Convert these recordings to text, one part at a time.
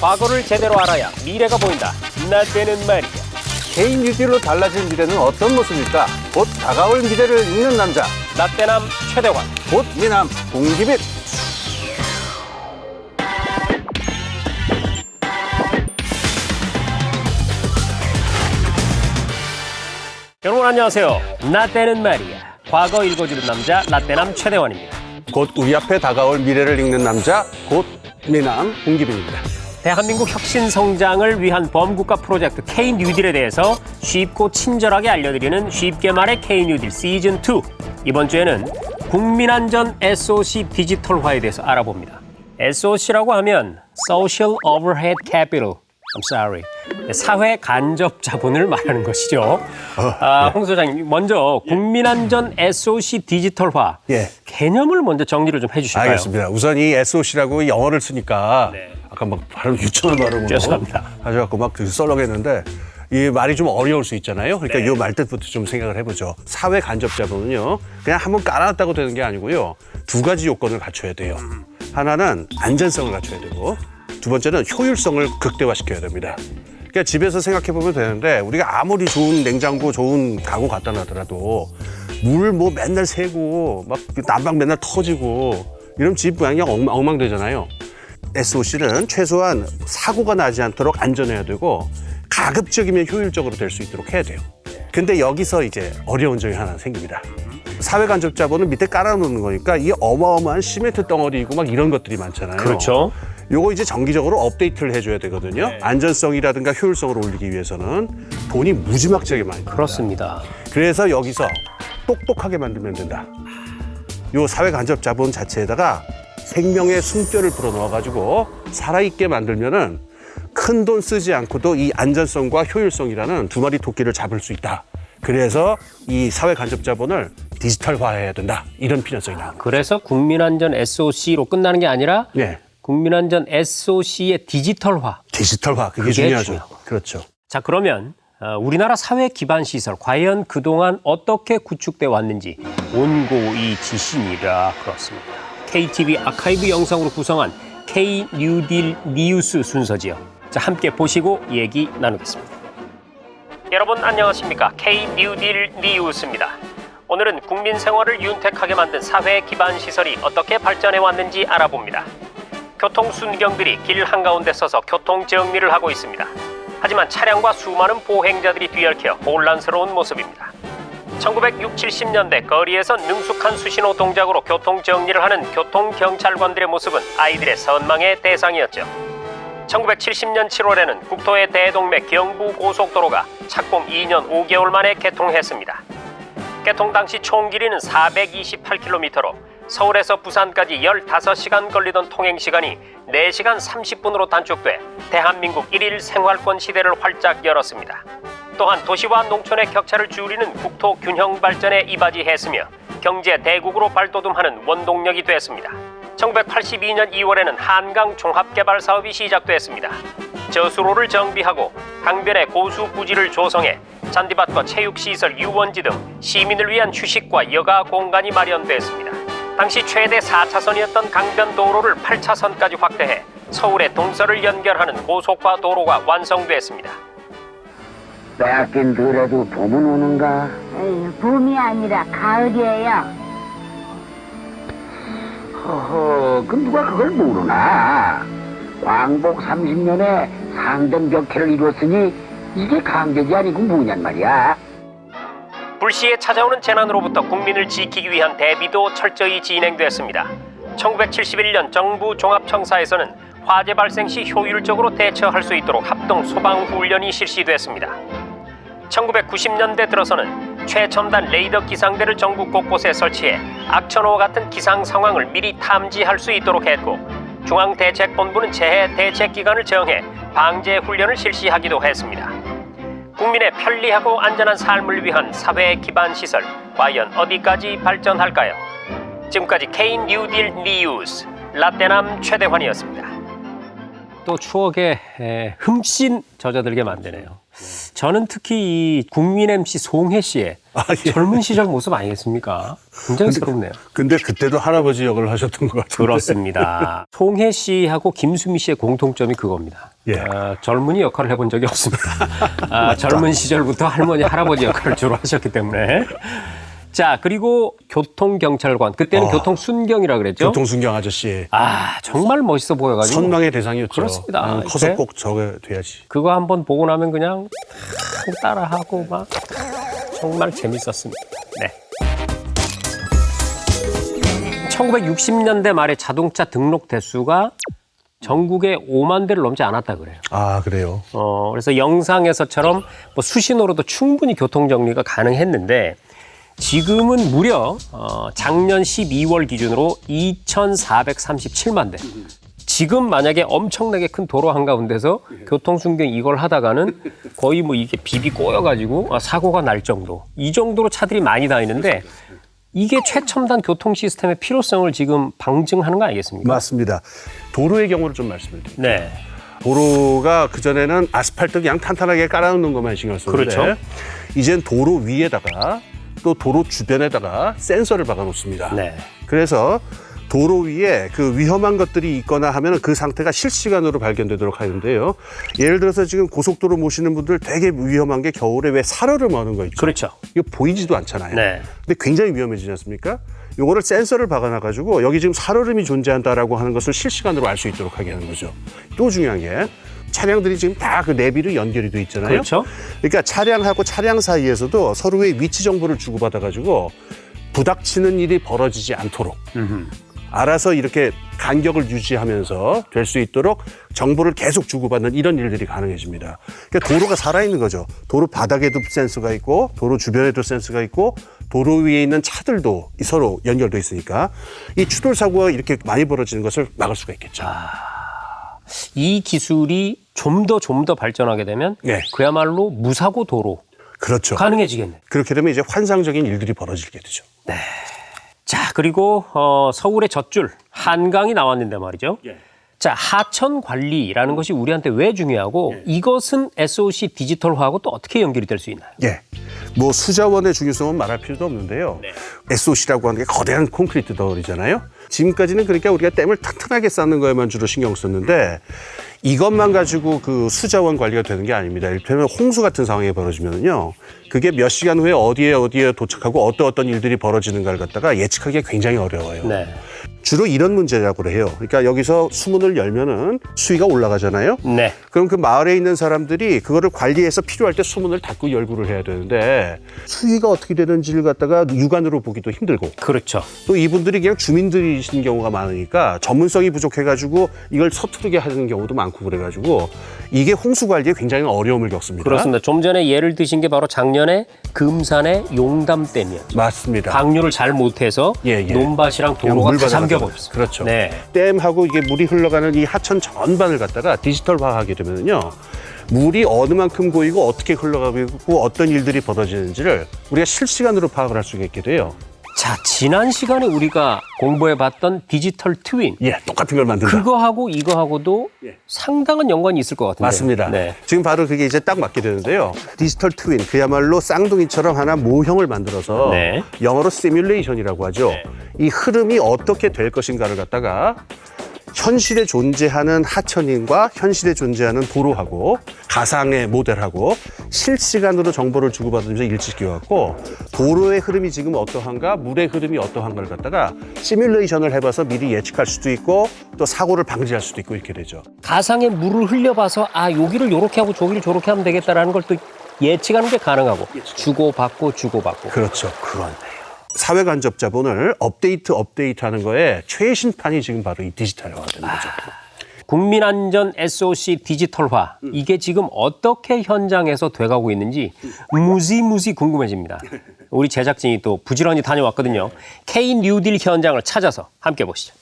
과거를 제대로 알아야 미래가 보인다. 나 때는 말이야. 개인 뉴딜로 달라질 미래는 어떤 모습일까? 곧 다가올 미래를 읽는 남자, 라떼남 최대환. 곧 미남 공기빈. 여러분 안녕하세요. 나 때는 말이야. 과거 읽어주는 남자 라떼남 최대환입니다. 곧 우리 앞에 다가올 미래를 읽는 남자, 곧 미남 공기빈입니다. 대한민국 혁신 성장을 위한 범국가 프로젝트 K 뉴딜에 대해서 쉽고 친절하게 알려드리는 쉽게 말해 K 뉴딜 시즌 2. 이번 주에는 국민안전 SOC 디지털화에 대해서 알아봅니다. SOC라고 하면 Social Overhead Capital. I'm sorry. 사회 간접 자본을 말하는 것이죠. 홍 소장님, 먼저 국민안전 SOC 디지털화 예. 개념을 먼저 정리를 좀 해주실까요? 알겠습니다. 우선 이 SOC라고 영어를 쓰니까 네. 아까 막 발음 유치원 발음으로 죄송합니다. 하셔갖고 막 썰렁했는데 이 말이 좀 어려울 수 있잖아요. 그러니까 네. 이 말 뜻부터 좀 생각을 해보죠. 사회 간접 자본은요, 그냥 한번 깔아놨다고 되는 게 아니고요. 두 가지 요건을 갖춰야 돼요. 하나는 안전성을 갖춰야 되고, 두 번째는 효율성을 극대화시켜야 됩니다. 그러니까 집에서 생각해 보면 되는데 우리가 아무리 좋은 냉장고, 좋은 가구 갖다 놔더라도 물 뭐 맨날 새고 막 난방 맨날 터지고 이러면 집 모양이 엉망되잖아요. SOC는 최소한 사고가 나지 않도록 안전해야 되고 가급적이면 효율적으로 될 수 있도록 해야 돼요. 근데 여기서 이제 어려운 점이 하나 생깁니다. 사회 간접 자본은 밑에 깔아놓는 거니까 이 어마어마한 시멘트 덩어리이고 막 이런 것들이 많잖아요. 그렇죠. 요거 이제 정기적으로 업데이트를 해줘야 되거든요. 네. 안전성이라든가 효율성을 올리기 위해서는 돈이 무지막지하게 많이 듭니다. 그렇습니다. 그래서 여기서 똑똑하게 만들면 된다. 요 사회 간접 자본 자체에다가 생명의 숨결을 불어넣어가지고 살아있게 만들면은 큰 돈 쓰지 않고도 이 안전성과 효율성이라는 두 마리 토끼를 잡을 수 있다. 그래서 이 사회 간접 자본을 디지털화해야 된다. 이런 필요성이 나옵니다. 그래서 국민안전 SOC로 끝나는 게 아니라 네. 국민안전 SOC의 디지털화. 디지털화 그게 그게 중요하죠. 중요하고. 그렇죠. 자, 그러면 우리나라 사회 기반 시설 과연 그동안 어떻게 구축돼 왔는지 온고이 지신이라 그렇습니다. KTV 아카이브 영상으로 구성한 K 뉴딜 뉴스 순서지요. 자, 함께 보시고 얘기 나누겠습니다. 여러분 안녕하십니까? K 뉴딜 뉴스입니다. 오늘은 국민 생활을 윤택하게 만든 사회 기반 시설이 어떻게 발전해 왔는지 알아봅니다. 교통 순경들이 길 한가운데 서서 교통 정리를 하고 있습니다. 하지만 차량과 수많은 보행자들이 뒤엉켜 혼란스러운 모습입니다. 1960, 70년대 거리에서 능숙한 수신호 동작으로 교통 정리를 하는 교통경찰관들의 모습은 아이들의 선망의 대상이었죠. 1970년 7월에는 국토의 대동맥 경부고속도로가 착공 2년 5개월 만에 개통했습니다. 개통 당시 총 길이는 428km로 서울에서 부산까지 15시간 걸리던 통행시간이 4시간 30분으로 단축돼 대한민국 1일 생활권 시대를 활짝 열었습니다. 또한 도시와 농촌의 격차를 줄이는 국토 균형 발전에 이바지했으며 경제 대국으로 발돋움하는 원동력이 됐습니다. 1982년 2월에는 한강 종합개발 사업이 시작됐습니다. 저수로를 정비하고 강변에 고수 부지를 조성해 잔디밭과 체육시설, 유원지 등 시민을 위한 휴식과 여가 공간이 마련됐습니다. 당시 최대 4차선이었던 강변 도로를 8차선까지 확대해 서울의 동서를 연결하는 고속화 도로가 완성됐습니다. 빼앗긴 덜해도 봄은 오는가? 에이, 봄이 아니라 가을이에요. 허허, 그럼 누가 그걸 모르나? 광복 30년에 상전벽해를 이뤘으니 이게 강제지 아니고 뭐냔 말이야. 불시에 찾아오는 재난으로부터 국민을 지키기 위한 대비도 철저히 진행됐습니다. 1971년 정부 종합청사에서는 화재 발생 시 효율적으로 대처할 수 있도록 합동 소방훈련이 실시됐습니다. 1990년대 들어서는 최첨단 레이더 기상대를 전국 곳곳에 설치해 악천후와 같은 기상 상황을 미리 탐지할 수 있도록 했고, 중앙대책본부는 재해 대책기간을 정해 방제 훈련을 실시하기도 했습니다. 국민의 편리하고 안전한 삶을 위한 사회 기반 시설, 과연 어디까지 발전할까요? 지금까지 K 뉴딜 뉴스 라떼남 최대환이었습니다. 또 추억에 흠씬 젖어들게 만드네요. 저는 특히 이 국민 MC 송혜 씨의 예. 젊은 시절 모습 아니겠습니까? 굉장히 새롭네요. 근데 그때도 할아버지 역을 하셨던 것 같은데. 그렇습니다. 송혜 씨하고 김수미 씨의 공통점이 그겁니다. 예. 젊은이 역할을 해본 적이 없습니다. 젊은 시절부터 할머니, 할아버지 역할을 주로 하셨기 때문에. 자, 그리고 교통경찰관. 그때는 교통순경이라 그랬죠? 교통순경 아저씨. 정말 멋있어 보여가지고. 선망의 대상이었죠. 그렇습니다. 커서 이렇게? 꼭 저게 돼야지. 그거 한번 보고 나면 그냥 따라하고 막 정말 재밌었습니다. 네. 1960년대 말에 자동차 등록 대수가 전국에 5만 대를 넘지 않았다 그래요. 아, 그래요? 그래서 영상에서처럼 뭐 수신호로도 충분히 교통정리가 가능했는데 지금은 무려 작년 12월 기준으로 2,437만 대. 지금 만약에 엄청나게 큰 도로 한가운데서 교통순경 이걸 하다가는 거의 뭐 이게 비비 꼬여가지고 사고가 날 정도. 이 정도로 차들이 많이 다니는데 이게 최첨단 교통 시스템의 필요성을 지금 방증하는 거 아니겠습니까? 맞습니다. 도로의 경우를 좀 말씀을 드릴게요. 네. 도로가 그전에는 아스팔트 그냥 탄탄하게 깔아놓는 것만 신경 썼는데 그렇죠. 이젠 도로 위에다가 또 도로 주변에다가 센서를 박아놓습니다. 네. 그래서 도로 위에 그 위험한 것들이 있거나 하면 그 상태가 실시간으로 발견되도록 하는데요. 예를 들어서 지금 고속도로 모시는 분들 되게 위험한 게 겨울에 왜 살얼음 머는 거 있죠? 그렇죠. 이거 보이지도 않잖아요. 네. 근데 굉장히 위험해지지 않습니까? 요거를 센서를 박아놔가지고 여기 지금 살얼음이 존재한다라고 하는 것을 실시간으로 알 수 있도록 하게 하는 거죠. 또 중요한 게 차량들이 지금 다 그 내비로 연결이 돼 있잖아요. 그렇죠. 그러니까 차량하고 차량 사이에서도 서로의 위치 정보를 주고받아가지고 부닥치는 일이 벌어지지 않도록 알아서 이렇게 간격을 유지하면서 될 수 있도록 정보를 계속 주고받는 이런 일들이 가능해집니다. 그러니까 도로가 살아있는 거죠. 도로 바닥에도 센서가 있고 도로 주변에도 센서가 있고 도로 위에 있는 차들도 서로 연결돼 있으니까 이 추돌 사고가 이렇게 많이 벌어지는 것을 막을 수가 있겠죠. 이 기술이 좀 더 발전하게 되면 네. 그야말로 무사고 도로 그렇죠. 가능해지겠네. 그렇게 되면 이제 환상적인 일들이 벌어지게 되죠. 자, 그리고 서울의 젖줄 한강이 나왔는데 말이죠. 자, 하천 관리라는 것이 우리한테 왜 중요하고 이것은 SOC 디지털화하고 또 어떻게 연결이 될 수 있나요? 예. 뭐 수자원의 중요성은 말할 필요도 없는데요. SOC라고 하는 게 거대한 콘크리트 덩어리잖아요. 지금까지는 그러니까 우리가 댐을 튼튼하게 쌓는 거에만 주로 신경 썼는데 이것만 가지고 그 수자원 관리가 되는 게 아닙니다. 이를테면 홍수 같은 상황이 벌어지면요. 그게 몇 시간 후에 어디에 도착하고 어떤 일들이 벌어지는가를 갖다가 예측하기가 굉장히 어려워요. 네. 주로 이런 문제라고 해요. 그러니까 여기서 수문을 열면은 수위가 올라가잖아요. 네. 그럼 그 마을에 있는 사람들이 그거를 관리해서 필요할 때 수문을 닫고 열구를 해야 되는데 수위가 어떻게 되는지를 갖다가 육안으로 보기도 힘들고 그렇죠. 또 이분들이 그냥 주민들이신 경우가 많으니까 전문성이 부족해가지고 이걸 서투르게 하는 경우도 많고 그래가지고 이게 홍수 관리에 굉장히 어려움을 겪습니다. 그렇습니다. 좀 전에 예를 드신 게 바로 작년에 금산의 용담댐이었죠. 맞습니다. 방류를 잘 못해서 예. 논밭이랑 그냥 도로가 물 다 받아가지고. 잠겨버렸어요. 그렇죠. 네. 댐하고 이게 물이 흘러가는 이 하천 전반을 갖다가 디지털화하게 되면요. 물이 어느 만큼 고이고 어떻게 흘러가고 있고 어떤 일들이 벌어지는지를 우리가 실시간으로 파악을 할 수가 있게 돼요. 자, 지난 시간에 우리가 공부해봤던 디지털 트윈. 예, 똑같은 걸 만든다. 그거하고 이거하고도 상당한 연관이 있을 것 같은데. 맞습니다. 네. 지금 바로 그게 이제 딱 맞게 되는데요. 디지털 트윈, 그야말로 쌍둥이처럼 하나 모형을 만들어서 네. 영어로 시뮬레이션이라고 하죠. 이 흐름이 어떻게 될 것인가를 갖다가 현실에 존재하는 하천인과 현실에 존재하는 도로하고 가상의 모델하고 실시간으로 정보를 주고받으면서 일치시켜갖고 도로의 흐름이 지금 어떠한가 물의 흐름이 어떠한가를 갖다가 시뮬레이션을 해봐서 미리 예측할 수도 있고 또 사고를 방지할 수도 있고 이렇게 되죠. 가상의 물을 흘려봐서 여기를 요렇게 하고 저기를 저렇게 하면 되겠다라는 걸 또 예측하는 게 가능하고 주고받고. 그렇죠. 그렇네요. 사회 간접 자본을 업데이트하는 거에 최신판이 지금 바로 이 디지털화가 되는 거죠. 국민안전 SOC 디지털화 이게 지금 어떻게 현장에서 돼가고 있는지 무지 궁금해집니다. 우리 제작진이 또 부지런히 다녀왔거든요. K 뉴딜 현장을 찾아서 함께 보시죠.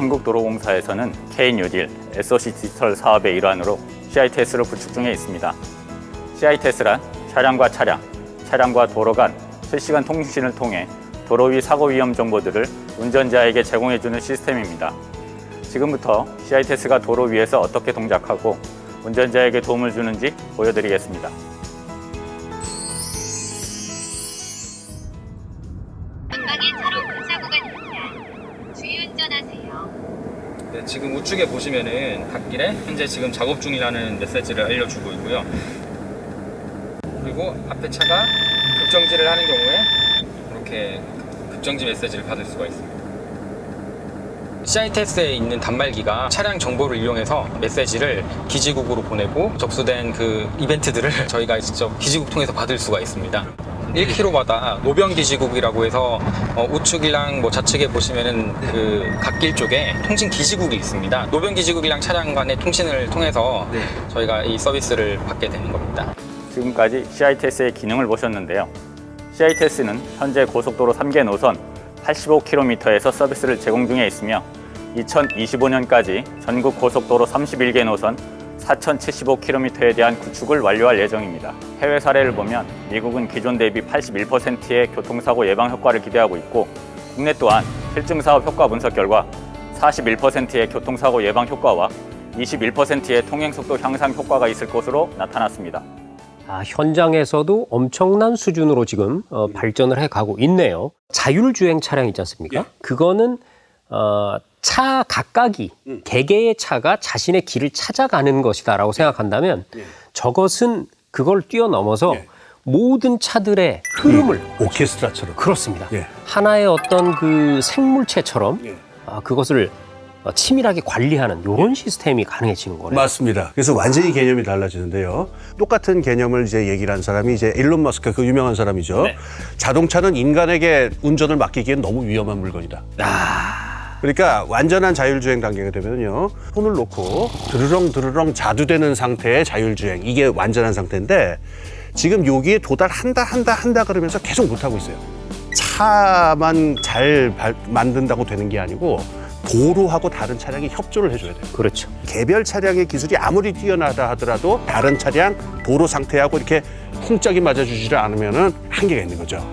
한국도로공사에서는 K-뉴딜 SOC 디지털 사업의 일환으로 CITS를 구축 중에 있습니다. CITS란 차량과 차량, 차량과 도로 간 실시간 통신을 통해 도로 위 사고 위험 정보들을 운전자에게 제공해주는 시스템입니다. 지금부터 CITES가 도로 위에서 어떻게 동작하고 운전자에게 도움을 주는지 보여드리겠습니다. 전방에 차로 분사 구간입니다. 주의 운전하세요. 네, 지금 우측에 보시면은 갓길에 현재 지금 작업 중이라는 메시지를 알려주고 있고요. 그리고 앞에 차가 급정지를 하는 경우에 이렇게 급정지 메시지를 받을 수가 있습니다. CITES에 있는 단말기가 차량 정보를 이용해서 메시지를 기지국으로 보내고 접수된 그 이벤트들을 저희가 직접 기지국 통해서 받을 수가 있습니다. 1km마다 노변 기지국이라고 해서 우측이랑 좌측에 보시면은 그 갓길 쪽에 통신 기지국이 있습니다. 노변 기지국이랑 차량 간의 통신을 통해서 저희가 이 서비스를 받게 되는 겁니다. 지금까지 CITES의 기능을 보셨는데요. CITES는 현재 고속도로 3개 노선 85km에서 서비스를 제공 중에 있으며 2025년까지 전국 고속도로 31개 노선 4,075km에 대한 구축을 완료할 예정입니다. 해외 사례를 보면 미국은 기존 대비 81%의 교통사고 예방 효과를 기대하고 있고 국내 또한 실증사업 효과 분석 결과 41%의 교통사고 예방 효과와 21%의 통행속도 향상 효과가 있을 것으로 나타났습니다. 현장에서도 엄청난 수준으로 지금 발전을 해가고 있네요. 자율주행 차량 있지 않습니까? 그거는 차 각각이 개개의 차가 자신의 길을 찾아가는 것이다라고 생각한다면 저것은 그걸 뛰어넘어서 모든 차들의 흐름을 오케스트라처럼. 그렇습니다. 예. 하나의 어떤 그 생물체처럼 그것을 치밀하게 관리하는 이런 시스템이 가능해지는 거네요. 맞습니다. 그래서 완전히 개념이 달라지는데요. 똑같은 개념을 이제 얘기를 한 사람이 이제 일론 머스크 그 유명한 사람이죠. 네. 자동차는 인간에게 운전을 맡기기엔 너무 위험한 물건이다. 그러니까 완전한 자율주행 단계가 되면요. 손을 놓고 드르렁 자두되는 상태의 자율주행. 이게 완전한 상태인데 지금 여기에 도달한다 그러면서 계속 못하고 있어요. 차만 잘 만든다고 되는 게 아니고 도로하고 다른 차량이 협조를 해줘야 돼요. 그렇죠. 개별 차량의 기술이 아무리 뛰어나다 하더라도 다른 차량 도로 상태하고 이렇게 쿵짝이 맞아주지를 않으면은 한계가 있는 거죠.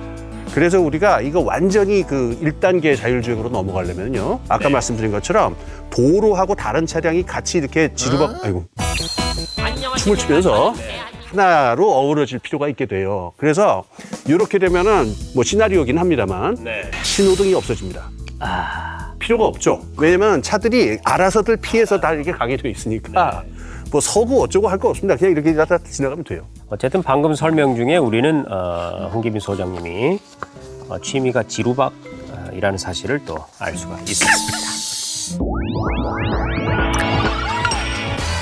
그래서 우리가 이거 완전히 그 1단계 자율주행으로 넘어가려면요. 아까 말씀드린 것처럼 도로하고 다른 차량이 같이 이렇게 아이고. 춤을 추면서 하나로 어우러질 필요가 있게 돼요. 그래서 이렇게 되면은 뭐 시나리오긴 합니다만 신호등이 없어집니다. 필요가 없죠. 왜냐면 차들이 알아서들 피해서 다 이렇게 가게 돼 있으니까 뭐 서고 어쩌고 할 거 없습니다. 그냥 이렇게 다 지나가면 돼요. 어쨌든 방금 설명 중에 우리는 홍기빈 소장님이 취미가 지루박이라는 사실을 또 알 수가 있었습니다.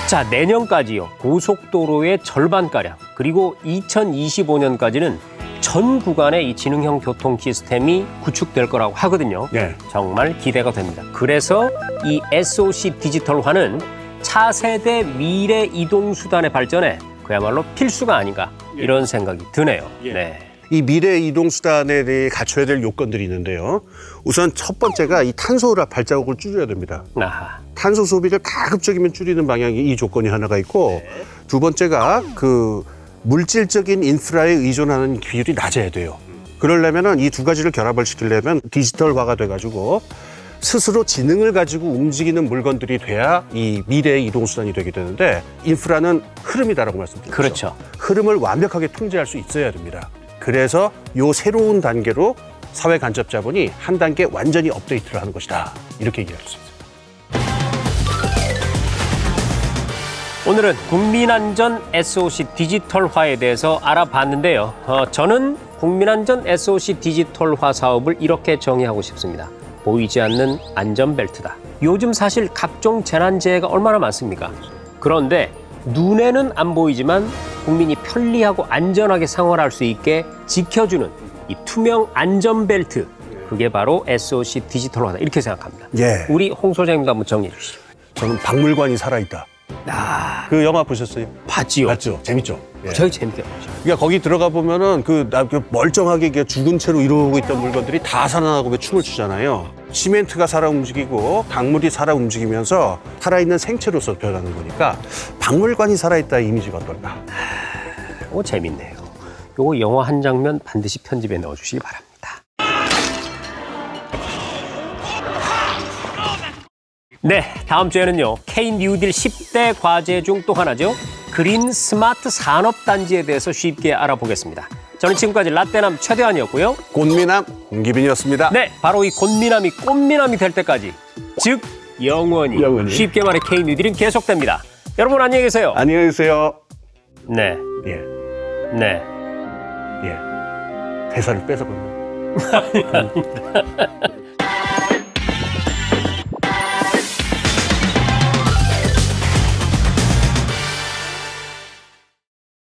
자, 내년까지요. 고속도로의 절반가량 그리고 2025년까지는 전 구간에 이 지능형 교통 시스템이 구축될 거라고 하거든요. 네. 정말 기대가 됩니다. 그래서 이 SOC 디지털화는 차세대 미래 이동 수단의 발전에 그야말로 필수가 아닌가 이런 생각이 드네요. 네. 이 미래 이동 수단에 대해 갖춰야 될 요건들이 있는데요. 우선 첫 번째가 이 탄소 발자국을 줄여야 됩니다. 아하. 탄소 소비를 가급적이면 줄이는 방향이 이 조건이 하나가 있고 두 번째가 그 물질적인 인프라에 의존하는 비율이 낮아야 돼요. 그러려면은 이 두 가지를 결합을 시키려면 디지털화가 돼가지고 스스로 지능을 가지고 움직이는 물건들이 돼야 이 미래의 이동수단이 되게 되는데 인프라는 흐름이다라고 말씀드렸죠. 그렇죠. 흐름을 완벽하게 통제할 수 있어야 됩니다. 그래서 요 새로운 단계로 사회 간접 자본이 한 단계 완전히 업데이트를 하는 것이다. 이렇게 얘기할 수 있습니다. 오늘은 국민안전 SOC 디지털화에 대해서 알아봤는데요. 저는 국민안전 SOC 디지털화 사업을 이렇게 정의하고 싶습니다. 보이지 않는 안전벨트다. 요즘 사실 각종 재난재해가 얼마나 많습니까? 그런데 눈에는 안 보이지만 국민이 편리하고 안전하게 생활할 수 있게 지켜주는 이 투명 안전벨트. 그게 바로 SOC 디지털화다. 이렇게 생각합니다. 예. 우리 홍 소장님도 한번 정리해 주시죠. 저는 박물관이 살아있다. 그 영화 보셨어요? 봤지요. 맞죠? 재밌죠? 예. 저희 재밌게 봤죠. 그러니까 거기 들어가 보면은 그 멀쩡하게 죽은 채로 이러고 있던 물건들이 다 살아나고 왜 춤을 추잖아요. 시멘트가 살아 움직이고 강물이 살아 움직이면서 살아있는 생체로서 변하는 거니까 박물관이 살아있다 이미지가 어떨까? 재밌네요. 요거 영화 한 장면 반드시 편집에 넣어주시기 바랍니다. 네, 다음 주에는요. K 뉴딜 10대 과제 중 또 하나죠. 그린 스마트 산업단지에 대해서 쉽게 알아보겠습니다. 저는 지금까지 라떼남 최대한이었고요. 꽃미남 홍기빈이었습니다. 네, 바로 이 곤미남이 꽃미남이 될 때까지, 즉 영원히 쉽게 말해 K 뉴딜은 계속됩니다. 여러분 안녕히 계세요. 안녕히 계세요. 네, 예, 네. 예. 대사를 뺏어갔네.